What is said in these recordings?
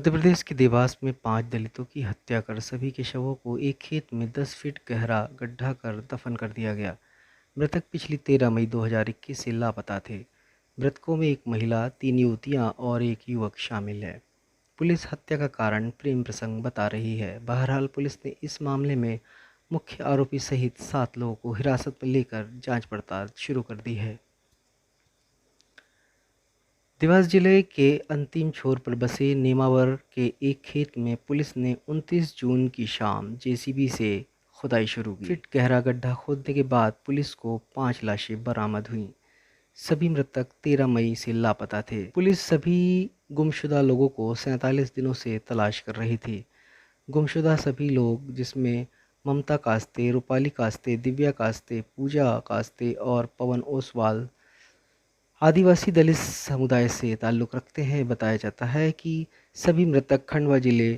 मध्य प्रदेश के देवास में 5 दलितों की हत्या कर सभी के शवों को एक खेत में 10 फीट गहरा गड्ढा कर दफन कर दिया गया। मृतक पिछली 13 मई 2021 से लापता थे। मृतकों में एक महिला, 3 युवतियां और एक युवक शामिल है। पुलिस हत्या का कारण प्रेम प्रसंग बता रही है। बहरहाल पुलिस ने इस मामले में मुख्य आरोपी सहित 7 लोगों को हिरासत में लेकर जाँच पड़ताल शुरू कर दी है। देवास जिले के अंतिम छोर पर बसे नेमावर के एक खेत में पुलिस ने 29 जून की शाम जेसीबी से खुदाई शुरू की। फीट गहरा गड्ढा खोदने के बाद पुलिस को 5 लाशें बरामद हुईं। सभी मृतक 13 मई से लापता थे। पुलिस सभी गुमशुदा लोगों को 47 दिनों से तलाश कर रही थी। गुमशुदा सभी लोग, जिसमें ममता कास्ते, रूपाली कास्ते, दिव्या कास्ते, पूजा कास्ते और पवन ओसवाल आदिवासी दलित समुदाय से ताल्लुक़ रखते हैं। बताया जाता है कि सभी मृतक खंडवा जिले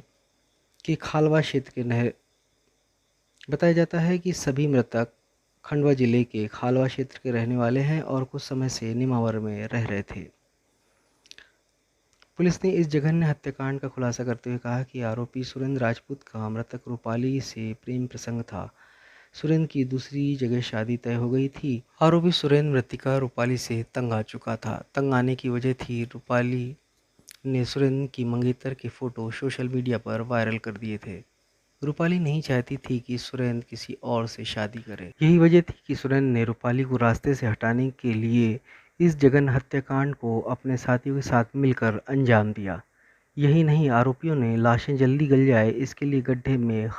के खालवा क्षेत्र के रहने वाले हैं और कुछ समय से नेमावर में रह रहे थे। पुलिस ने इस जघन्य हत्याकांड का खुलासा करते हुए कहा कि आरोपी सुरेंद्र राजपूत का मृतक रूपाली से प्रेम प्रसंग था। सुरेंद्र की दूसरी जगह शादी तय हो गई थी। आरोपी सुरेंद्र मृतिका रूपाली से तंग आ चुका था। तंग आने की वजह थी रूपाली ने सुरेंद्र की मंगेतर के फ़ोटो सोशल मीडिया पर वायरल कर दिए थे। रूपाली नहीं चाहती थी कि सुरेंद्र किसी और से शादी करे। यही वजह थी कि सुरेंद्र ने रूपाली को रास्ते से हटाने के लिए इस जघन्य हत्याकांड को अपने साथियों के साथ मिलकर अंजाम दिया। यही नहीं, आरोपियों ने लाशें जल्दी गल जाए इसके लिए गड्ढे में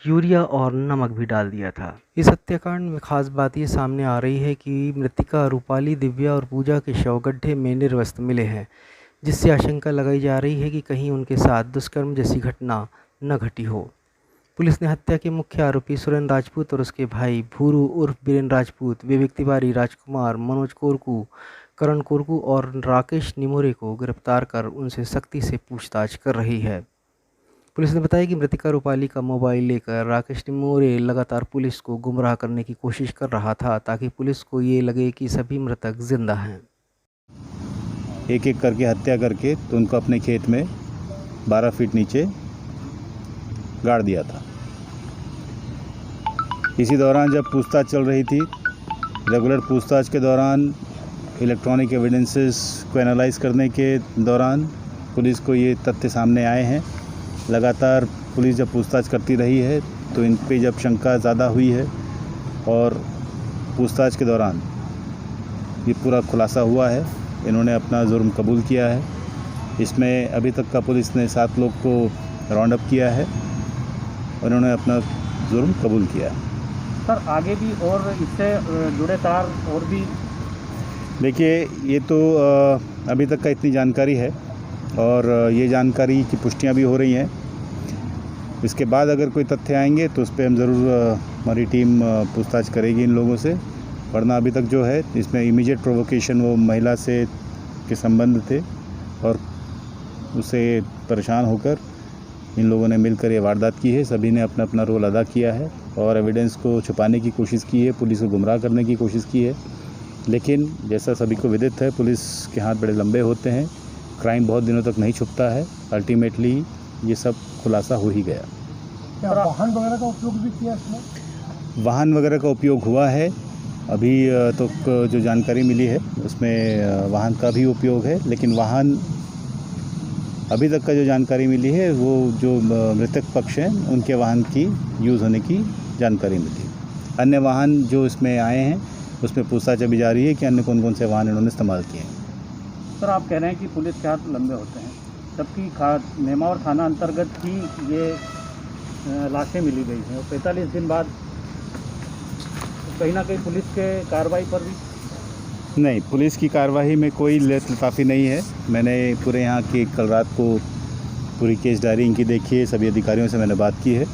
यूरिया और नमक भी डाल दिया था। इस हत्याकांड में खास बात ये सामने आ रही है कि मृतिका, रूपाली, दिव्या और पूजा के शव गड्ढे में निर्वस्त्र मिले हैं, जिससे आशंका लगाई जा रही है कि कहीं उनके साथ दुष्कर्म जैसी घटना न घटी हो। पुलिस ने हत्या के मुख्य आरोपी सुरेंद्र राजपूत और उसके भाई भूरू उर्फ बीरेन राजपूत, विवेक तिवारी, राजकुमार, मनोज कोरकू, करण कोरकू और राकेश निमोरे को गिरफ्तार कर उनसे सख्ती से पूछताछ कर रही है। पुलिस ने बताया कि मृतिका रूपाली का मोबाइल लेकर राकेश निमोरे लगातार पुलिस को गुमराह करने की कोशिश कर रहा था, ताकि पुलिस को ये लगे कि सभी मृतक जिंदा हैं। एक एक करके हत्या करके तो उनको अपने खेत में 12 फीट नीचे गाड़ दिया था। इसी दौरान जब पूछताछ चल रही थी, रेगुलर पूछताछ के दौरान इलेक्ट्रॉनिक एविडेंसेस को एनालाइज करने के दौरान पुलिस को ये तथ्य सामने आए हैं। लगातार पुलिस जब पूछताछ करती रही है तो इन पे जब शंका ज़्यादा हुई है और पूछताछ के दौरान ये पूरा खुलासा हुआ है। इन्होंने अपना जुर्म कबूल किया है। इसमें अभी तक का पुलिस ने 7 लोग को राउंड अप किया है और इन्होंने अपना जुर्म कबूल किया है। सर, आगे भी और इससे जुड़े तार और भी? देखिए, ये तो अभी तक का इतनी जानकारी है और ये जानकारी की पुष्टियां भी हो रही हैं। इसके बाद अगर कोई तथ्य आएंगे तो उस पर हम ज़रूर हमारी टीम पूछताछ करेगी इन लोगों से। वरना अभी तक जो है इसमें इमीडिएट प्रोवोकेशन वो महिला से के संबंध थे और उससे परेशान होकर इन लोगों ने मिलकर ये वारदात की है। सभी ने अपना अपना रोल अदा किया है और एविडेंस को छुपाने की कोशिश की है, पुलिस को गुमराह करने की कोशिश की है। लेकिन जैसा सभी को विदित है, पुलिस के हाथ बड़े लंबे होते हैं। क्राइम बहुत दिनों तक नहीं छुपता है। अल्टीमेटली ये सब खुलासा हो ही गया। क्या वाहन वगैरह का उपयोग भी किया इसमें? वाहन वगैरह का उपयोग हुआ है। अभी तो जो जानकारी मिली है उसमें वाहन का भी उपयोग है, लेकिन वाहन अभी तक का जो जानकारी मिली है वो जो मृतक पक्ष हैं उनके वाहन की यूज़ होने की जानकारी मिली। अन्य वाहन जो इसमें आए हैं उसमें पूछताछ अभी जारी है कि अन्य कौन कौन से वाहन इन्होंने इस्तेमाल किए हैं। सर, आप कह रहे हैं कि पुलिस के हाथ लंबे होते हैं, जबकि नेमावर थाना अंतर्गत ही ये लाशें मिली गई हैं और 45 दिन बाद कहीं ना कहीं पुलिस के कार्रवाई पर भी? नहीं, पुलिस की कार्रवाई में कोई लताफी नहीं है। मैंने पूरे यहाँ की कल रात को पूरी केस डायरी इनकी देखी है। सभी अधिकारियों से मैंने बात की है।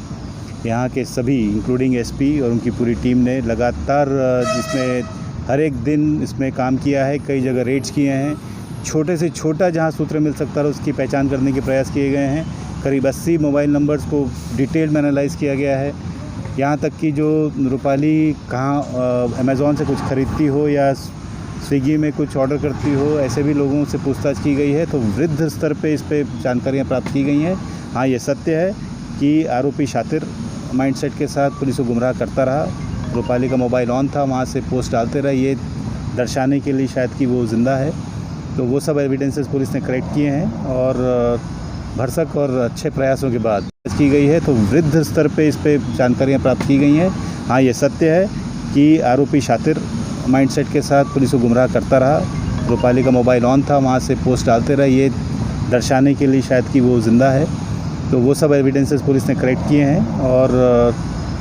यहाँ के सभी इंक्लूडिंग एसपी और उनकी पूरी टीम ने लगातार जिसमें हर एक दिन इसमें काम किया है। कई जगह रेड्स किए हैं। छोटे से छोटा जहाँ सूत्र मिल सकता है उसकी पहचान करने के प्रयास किए गए हैं। करीब 80 मोबाइल नंबर्स को डिटेल में एनालाइज़ किया गया है। यहाँ तक कि जो रूपाली कहाँ अमेज़ॉन से कुछ ख़रीदती हो या स्विगी में कुछ ऑर्डर करती हो, ऐसे भी लोगों से पूछताछ की गई है। तो वृद्ध स्तर पे इस पे जानकारियाँ प्राप्त की गई हैं। हाँ, ये सत्य है कि आरोपी शातिर माइंडसेट के साथ पुलिस को गुमराह करता रहा। रूपाली का मोबाइल ऑन था, वहाँ से पोस्ट डालते रहे, ये दर्शाने के लिए शायद कि वो ज़िंदा है। तो वो सब एविडेंसेस पुलिस ने कलेक्ट किए हैं और भरसक और अच्छे प्रयासों के बाद की गई है। तो वृद्ध स्तर पे इस पे जानकारियाँ प्राप्त की गई हैं। हाँ, ये सत्य है कि आरोपी शातिर माइंडसेट के साथ पुलिस को गुमराह करता रहा। रूपाली का मोबाइल ऑन था, वहाँ से पोस्ट डालते रहे, ये दर्शाने के लिए शायद कि वो ज़िंदा है। तो वो सब एविडेंसेस पुलिस ने कलेक्ट किए हैं और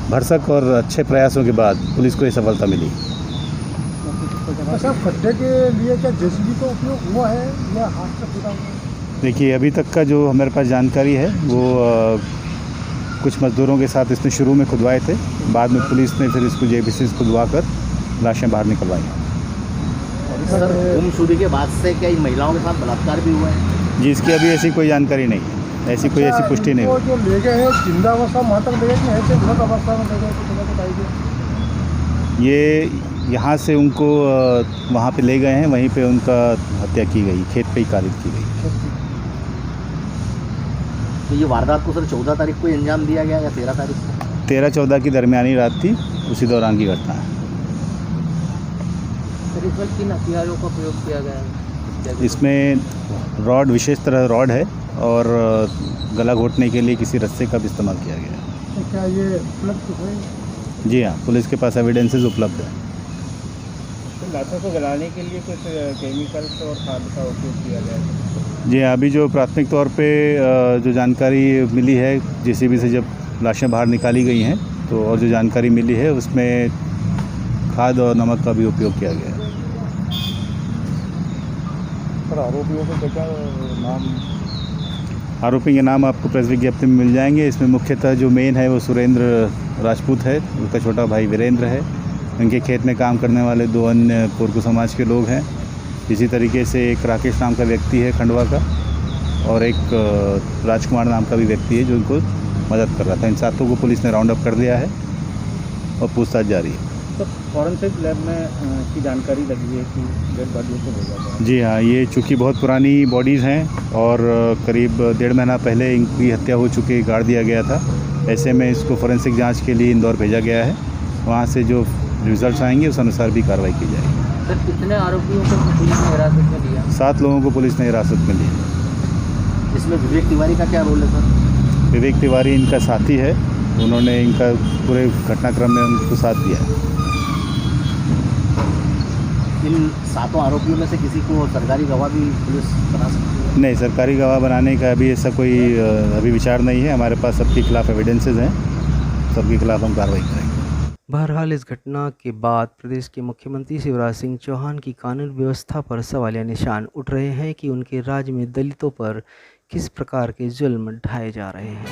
भरसक और अच्छे प्रयासों के बाद पुलिस को ये सफलता मिली। अच्छा, खड्डे के लिए क्या जेसीबी का उपयोग हुआ है या हाथ से खुदा हुआ? देखिए, अभी तक का जो हमारे पास जानकारी है वो कुछ मज़दूरों के साथ इसने शुरू में खुदवाए थे, बाद में पुलिस ने फिर इसको जेबीसी से खुदवा कर लाशें बाहर निकलवाई। सर, गुमशुदगी के बाद से क्या इन महिलाओं के साथ बलात्कार भी हुआ है? जी, इसकी अभी ऐसी कोई जानकारी नहीं है, ऐसी कोई ऐसी पुष्टि नहीं वो हुई। जो ले गए हैं जिंदा अवस्था वहाँ तक ले गए कि ऐसे मृत अवस्था में ले गए, कुछ ना कुछ आइडिया? ये यहाँ से उनको वहाँ पे ले गए हैं, वहीं पे उनका हत्या की गई, खेत पे ही कारित की गई। तो ये वारदात को सर 14 तारीख को ही अंजाम दिया गया या 13 तारीख को? 13-14 की दरमियानी रात थी, उसी दौरान की घटना है। सर, इस वक्त किन हथियारों का प्रयोग किया गया है? इसमें रॉड, विशेष तरह रॉड है और गला घोटने के लिए किसी रस्से का भी इस्तेमाल किया गया है। तो क्या ये उपलब्ध हुए? जी हाँ, पुलिस के पास एविडेंसेस उपलब्ध है। लाशों को जलाने के लिए कुछ केमिकल्स और खाद का उपयोग किया गया है? जी हाँ, अभी जो प्राथमिक तौर पे जो जानकारी मिली है, जेसीबी से जब लाशें बाहर निकाली गई हैं, तो और जो जानकारी मिली है उसमें खाद और नमक का भी उपयोग किया गया है। पर आरोपियों को क्या नाम? आरोपी के नाम आपको प्रेस विज्ञप्ति में मिल जाएंगे। इसमें मुख्यतः जो मेन है वो सुरेंद्र राजपूत है, उसका छोटा भाई वीरेंद्र है। उनके खेत में काम करने वाले 2 अन्य कोरकू समाज के लोग हैं। इसी तरीके से एक राकेश नाम का व्यक्ति है खंडवा का, और एक राजकुमार नाम का भी व्यक्ति है जो उनको मदद कर रहा था। इन 7 को पुलिस ने राउंड अप कर लिया है और पूछताछ जारी है। तो फॉरेंसिक लैब में की जानकारी लगी है कि डेड बॉडी को भेजा गया? जी हाँ, ये चूँकि बहुत पुरानी बॉडीज़ हैं और करीब 1.5 महीना पहले इनकी हत्या हो चुकी, गाड़ दिया गया था। ऐसे में इसको फोरेंसिक जांच के लिए इंदौर भेजा गया है। वहाँ से जो रिजल्ट्स आएंगे उस अनुसार भी कार्रवाई की जाएगी। सर, कितने आरोपियों को पुलिस ने हिरासत में लिया? 7 लोगों को पुलिस ने हिरासत में लिया। इसमें विवेक तिवारी का क्या रोल है सर? विवेक तिवारी इनका साथी है, उन्होंने इनका पूरे घटनाक्रम में उनको साथ दिया है। इन 7 आरोपियों में से किसी को सरकारी गवाह भी पुलिस बना सकती है? नहीं, सरकारी गवाह बनाने का अभी ऐसा कोई अभी विचार नहीं है। हमारे पास सबके खिलाफ एविडेंसेस हैं, सबके खिलाफ हम कार्रवाई करेंगे। बहरहाल इस घटना के बाद प्रदेश के मुख्यमंत्री शिवराज सिंह चौहान की कानून व्यवस्था पर सवालिया निशान उठ रहे हैं कि उनके राज्य में दलितों पर किस प्रकार के जुल्म ढाए जा रहे हैं।